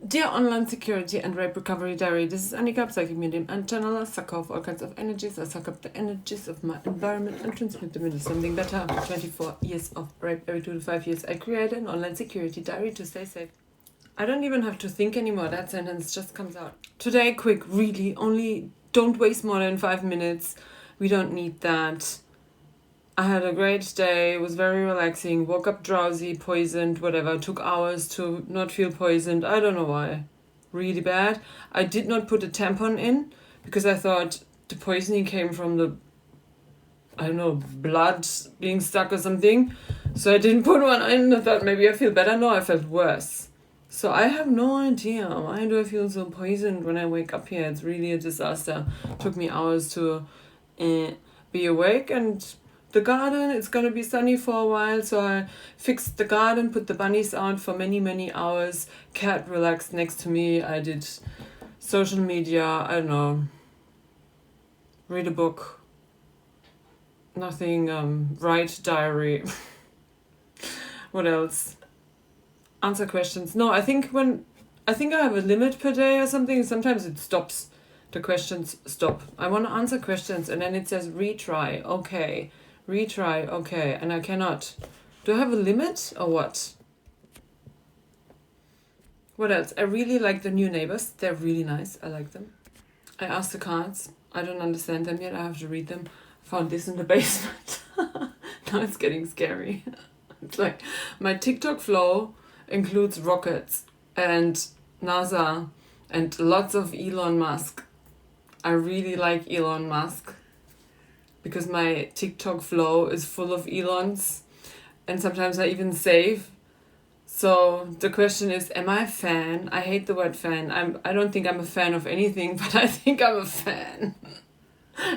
Dear Online Security and Rape Recovery Diary, this is Annika, psychic medium and channeler, sucker of all kinds of energies. I suck up the energies of my environment and transmit them into something better. After 24 years of rape, every 2 to 5 years, I created an online security diary to stay safe. I don't even have to think anymore, that sentence just comes out. Today, quick, really, only don't waste more than 5 minutes. We don't need that. I had a great day, it was very relaxing, woke up drowsy, poisoned, whatever, took hours to not feel poisoned, I don't know why. Really bad. I did not put a tampon in because I thought the poisoning came from the, I don't know, blood being stuck or something. So I didn't put one in, I thought maybe I feel better. No, I felt worse. So I have no idea, why do I feel so poisoned when I wake up here? It's really a disaster. It took me hours to be awake, and the garden, it's gonna be sunny for a while, so I fixed the garden, put the bunnies out for many hours, cat relaxed next to me, I did social media, I don't know, read a book, nothing, write diary. What else? Answer questions. No, I think I have a limit per day or something, sometimes it stops, the questions stop. I want to answer questions and then it says retry, okay. Retry, okay, and I cannot. Do I have a limit or what? What else? I really like the new neighbors. They're really nice. I like them. I asked the cards. I don't understand them yet. I have to read them. I found this in the basement. Now it's getting scary. It's like my TikTok flow includes rockets and NASA and lots of Elon Musk. I really like Elon Musk, because my TikTok flow is full of Elons, and sometimes I even save. So the question is, am I a fan? I hate the word fan. I don't think I'm a fan of anything, but I think I'm a fan.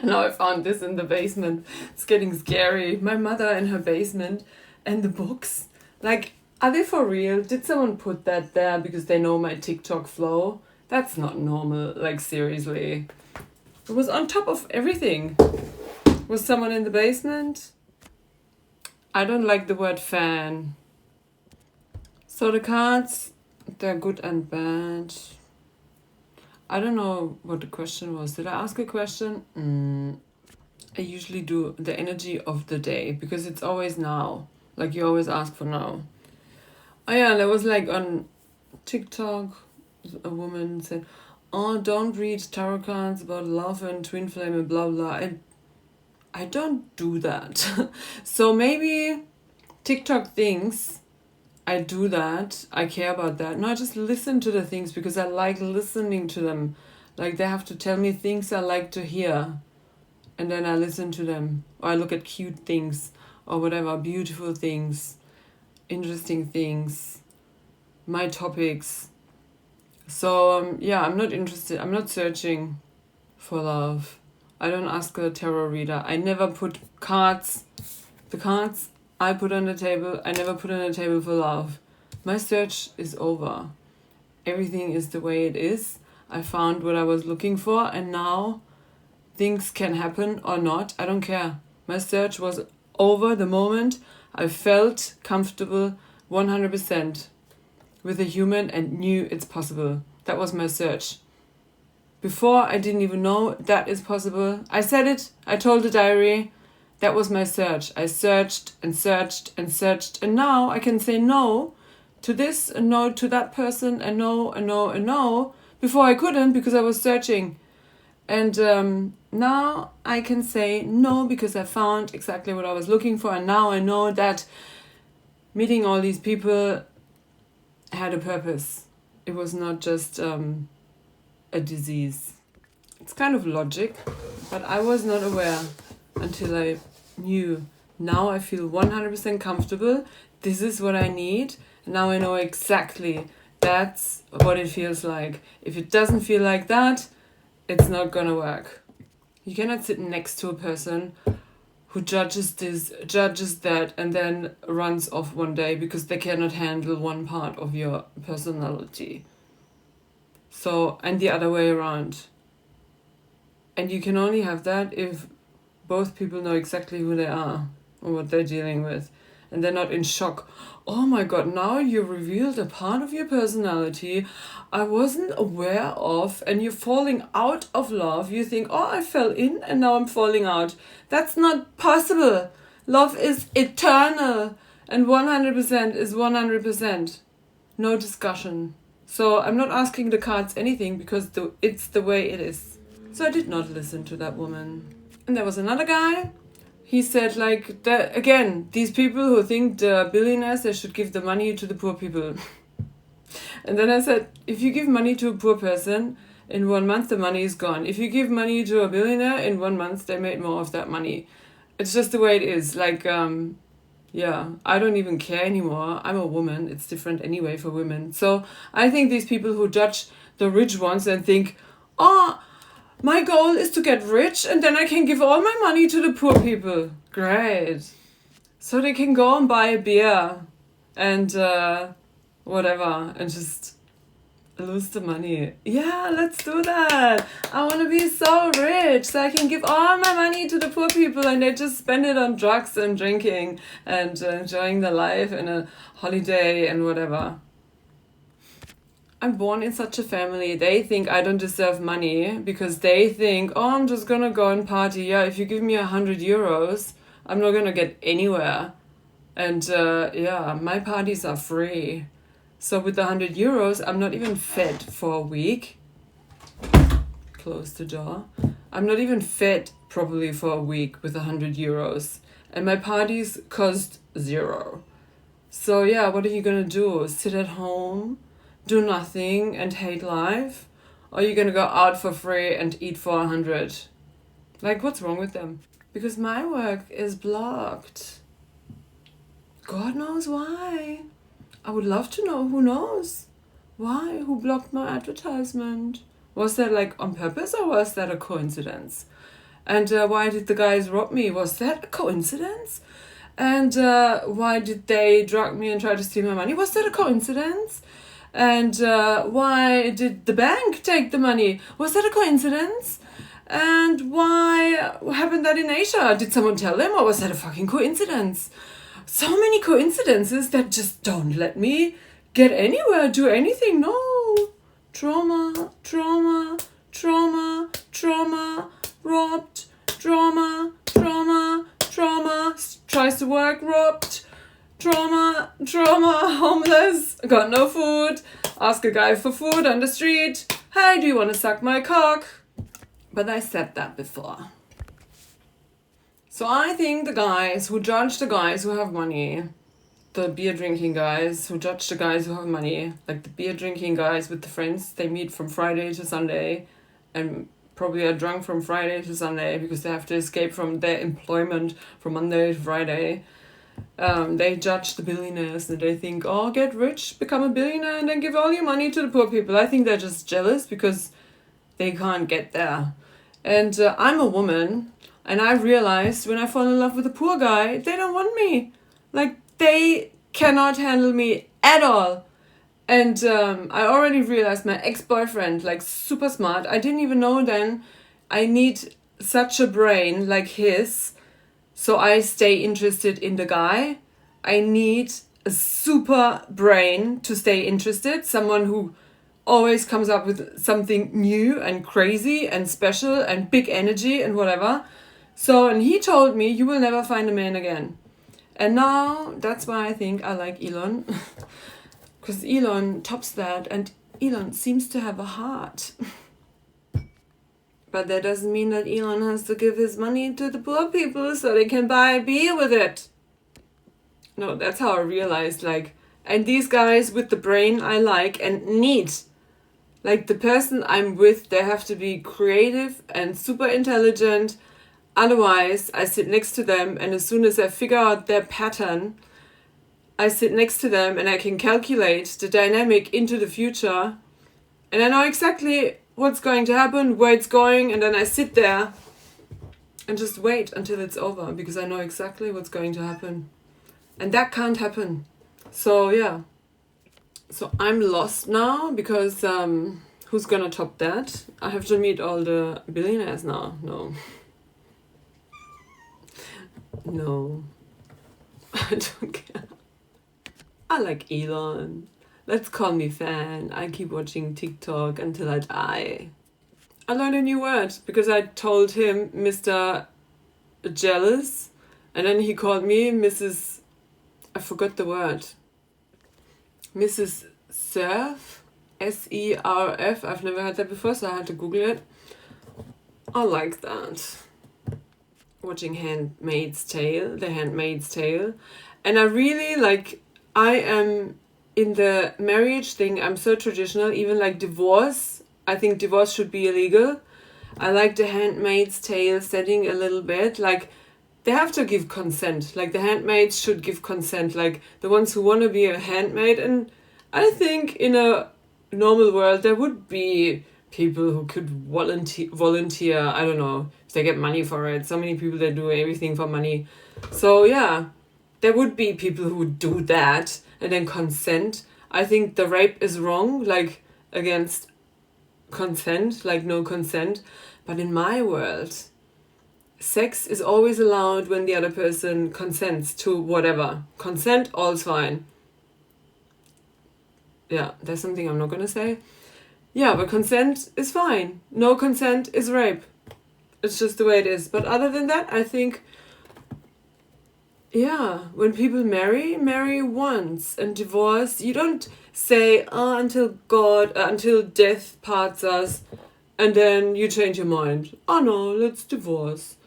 Now I found this in the basement. It's getting scary. My mother in her basement, and the books. Like, are they for real? Did someone put that there because they know my TikTok flow? That's not normal, like seriously. It was on top of everything. Was someone in the basement? I don't like the word fan. So the cards, they're good and bad. I don't know what the question was. Did I ask a question? I usually do the energy of the day because it's always now. Like you always ask for now. Oh yeah, there was like on TikTok, a woman said, oh, don't read tarot cards about love and twin flame and blah blah. I don't do that. So maybe TikTok thinks I do that. I care about that. No, I just listen to the things because I like listening to them. Like they have to tell me things I like to hear. And then I listen to them. Or I look at cute things or whatever, beautiful things, interesting things, my topics. So yeah, I'm not interested. I'm not searching for love. I don't ask a tarot reader. I never put cards. The cards I put on the table, I never put on the table for love. My search is over. Everything is the way it is. I found what I was looking for, and now things can happen or not. I don't care. My search was over the moment I felt comfortable 100% with a human and knew it's possible. That was my search. Before, I didn't even know that is possible. I said it. I told the diary. That was my search. I searched and searched and searched. And now I can say no to this and no to that person and no and no and no. Before I couldn't because I was searching. And now I can say no because I found exactly what I was looking for. And now I know that meeting all these people had a purpose. It was not just a disease. It's kind of logic, but I was not aware until I knew. Now I feel 100% comfortable. This is what I need. Now I know exactly that's what it feels like. If it doesn't feel like that, it's not gonna work. You cannot sit next to a person who judges this, judges that, and then runs off one day because they cannot handle one part of your personality. So, and the other way around. And you can only have that if both people know exactly who they are or what they're dealing with. and they're not in shock. Oh my god, now you revealed a part of your personality I wasn't aware of, and you're falling out of love. You think, oh, I fell in and now I'm falling out. That's not possible. Love is eternal, and 100% is 100%. No discussion. So I'm not asking the cards anything because it's the way it is. So I did not listen to that woman. And there was another guy. He said, like, that again, these people who think the billionaires, they should give the money to the poor people. And then I said, if you give money to a poor person, in 1 month the money is gone. If you give money to a billionaire, in 1 month they made more of that money. It's just the way it is. Like, yeah, I don't even care anymore. I'm a woman. It's different anyway for women. So I think these people who judge the rich ones and think, oh, my goal is to get rich and then I can give all my money to the poor people. Great. So they can go and buy a beer and whatever and just lose the money. Yeah, let's do that. I want to be so rich so I can give all my money to the poor people and they just spend it on drugs and drinking and enjoying their life and a holiday and whatever. I'm born in such a family. They think I don't deserve money because they think, oh, I'm just gonna go and party. Yeah, if you give me 100 euros, I'm not gonna get anywhere. And yeah, my parties are free. So with the 100 euros, I'm not even fed for a week. Close the door. I'm not even fed properly for a week with 100 euros. And my parties cost 0. So yeah, what are you gonna do? Sit at home, do nothing and hate life? Or are you gonna go out for free and eat for 100? Like, what's wrong with them? Because my work is blocked. God knows why. I would love to know. Who knows? Why? Who blocked my advertisement? Was that like on purpose or was that a coincidence? And why did the guys rob me? Was that a coincidence? And why did they drug me and try to steal my money? Was that a coincidence? And why did the bank take the money? Was that a coincidence? And why happened that in Asia? Did someone tell them or was that a fucking coincidence? So many coincidences that just don't let me get anywhere, do anything. No. Trauma, trauma, trauma, trauma, robbed, trauma, trauma, trauma, tries to work, robbed, trauma, trauma, homeless, got no food, ask a guy for food on the street, hey, do you want to suck my cock? But I said that before. So I think the guys who judge the guys who have money, the beer drinking guys who judge the guys who have money, like the beer drinking guys with the friends they meet from Friday to Sunday and probably are drunk from Friday to Sunday because they have to escape from their employment from Monday to Friday. They judge the billionaires and they think, oh, get rich, become a billionaire and then give all your money to the poor people. I think they're just jealous because they can't get there. And I'm a woman. And I realized when I fall in love with a poor guy, they don't want me. Like, they cannot handle me at all. And I already realized my ex-boyfriend, like, super smart. I didn't even know then I need such a brain like his. So I stay interested in the guy. I need a super brain to stay interested. Someone who always comes up with something new and crazy and special and big energy and whatever. So, and he told me, you will never find a man again. And now, that's why I think I like Elon. Because Elon tops that, and Elon seems to have a heart. But that doesn't mean that Elon has to give his money to the poor people so they can buy a beer with it. No, that's how I realized, like, and these guys with the brain I like and need. Like, the person I'm with, they have to be creative and super intelligent. Otherwise, I sit next to them and as soon as I figure out their pattern, I sit next to them and I can calculate the dynamic into the future. And I know exactly what's going to happen, where it's going, and then I sit there and just wait until it's over because I know exactly what's going to happen. And that can't happen. So, yeah. So I'm lost now because who's gonna top that? I have to meet all the billionaires now. No. I don't care. I like Elon. Let's call me fan. I keep watching TikTok until I die. I learned a new word because I told him Mr. Jealous, and then he called me Mrs. I forgot the word. Mrs. SERF? SERF. I've never heard that before, so I had to Google it. I like that. Watching The Handmaid's Tale. And I really like, I am in the marriage thing, I'm so traditional, even like divorce. I think divorce should be illegal. I like The Handmaid's Tale setting a little bit. Like, they have to give consent. Like, the handmaids should give consent. Like, the ones who want to be a handmaid. And I think in a normal world, there would be people who could volunteer. I don't know if they get money for it. So many people that do everything for money. So yeah, there would be people who would do that and then consent. I think the rape is wrong, like against consent, like no consent. But in my world, sex is always allowed when the other person consents to whatever. Consent, all's fine. Yeah, there's something I'm not gonna say. Yeah, but consent is fine. No consent is rape. It's just the way it is. But other than that, I think, yeah, when people marry once, and divorce, you don't say, until death parts us, and then you change your mind. Oh no, let's divorce.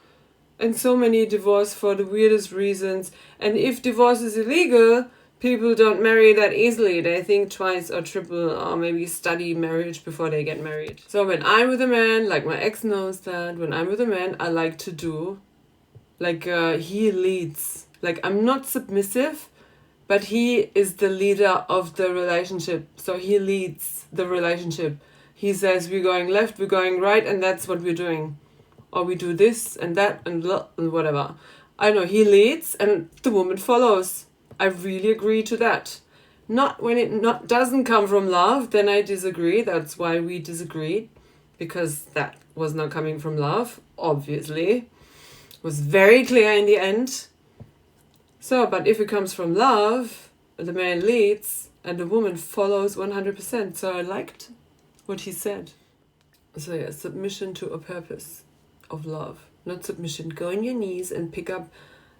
And so many divorce for the weirdest reasons. And if divorce is illegal, people don't marry that easily. They think twice or triple or maybe study marriage before they get married. So when I'm with a man, like my ex knows that, when I'm with a man, I like to do, like he leads. Like, I'm not submissive, but he is the leader of the relationship. So he leads the relationship. He says we're going left, we're going right, and that's what we're doing. Or we do this and that and whatever. I know, he leads and the woman follows. I really agree to that. Not when it doesn't come from love, then I disagree. That's why we disagreed, because that was not coming from love, obviously. It was very clear in the end. So, but if it comes from love, the man leads and the woman follows 100%. So I liked what he said. So yeah, submission to a purpose of love. Not submission. Go on your knees and pick up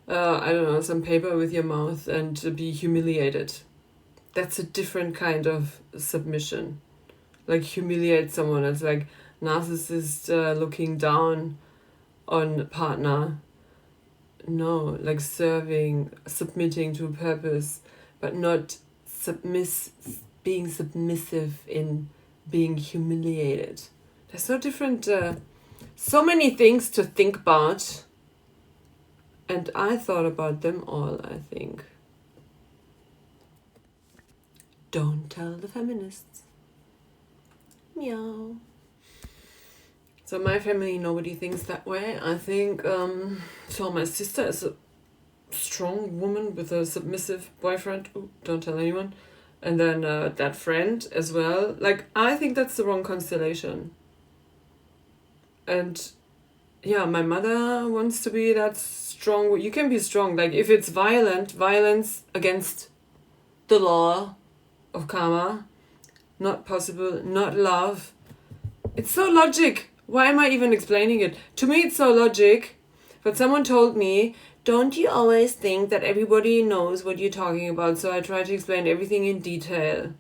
some paper with your mouth and be humiliated. That's a different kind of submission. Like, humiliate someone. It's like narcissist looking down on partner. No, like submitting to a purpose, but not being submissive in being humiliated. There's so different, so many things to think about. And I thought about them all, I think. Don't tell the feminists. Meow. So my family, nobody thinks that way. I think, so my sister is a strong woman with a submissive boyfriend. Ooh, don't tell anyone. And then that friend as well. Like, I think that's the wrong constellation. And yeah, my mother wants to be that strong. You can be strong. Like, if it's violence against the law of karma, not possible, not love. It's so logic. Why am I even explaining it? To me, it's so logic. But someone told me, don't you always think that everybody knows what you're talking about? So I try to explain everything in detail.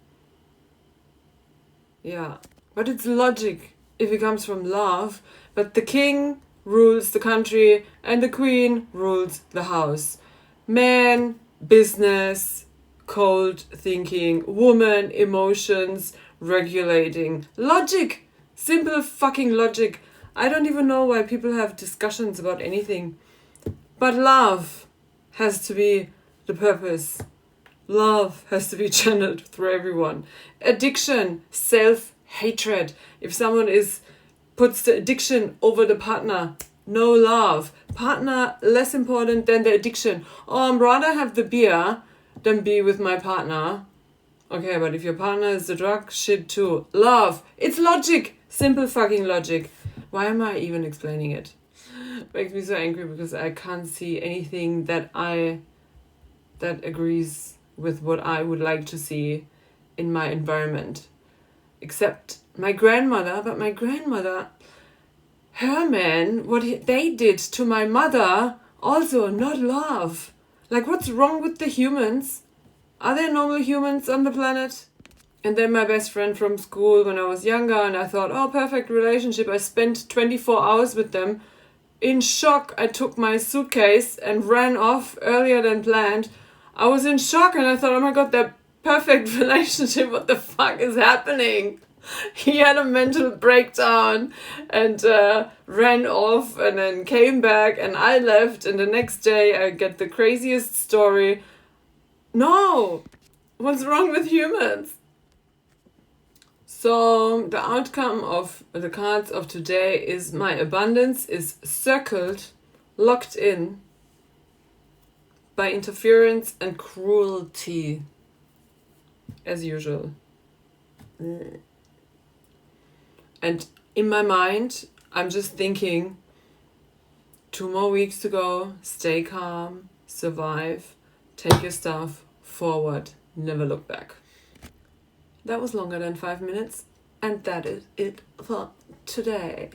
Yeah. But it's logic if it comes from love. But the king rules the country and the queen rules the house. Man, business, cold thinking, woman, emotions, regulating. Logic. Simple fucking logic. I don't even know why people have discussions about anything. But love has to be the purpose. Love has to be channeled through everyone. Addiction, self-hatred. If someone puts the addiction over the partner, no love. Partner less important than the addiction. Oh, I'd rather have the beer than be with my partner. Okay, but if your partner is the drug, shit too. Love. It's logic. Simple fucking logic. Why am I even explaining it? Makes me so angry because I can't see anything that I that agrees with what I would like to see in my environment. Except my grandmother, but my grandmother, her man, they did to my mother, also not love. Like, what's wrong with the humans? Are there normal humans on the planet? And then my best friend from school when I was younger, and I thought, oh, perfect relationship. I spent 24 hours with them. In shock, I took my suitcase and ran off earlier than planned. I was in shock and I thought, oh my god, that perfect relationship, what the fuck is happening? He had a mental breakdown and ran off and then came back and I left, and the next day I get the craziest story. No! What's wrong with humans? So the outcome of the cards of today is my abundance is circled, locked in by interference and cruelty, as usual. And in my mind, I'm just thinking, 2 more weeks to go, stay calm, survive, take your stuff forward, never look back. That was longer than 5 minutes, and that is it for today.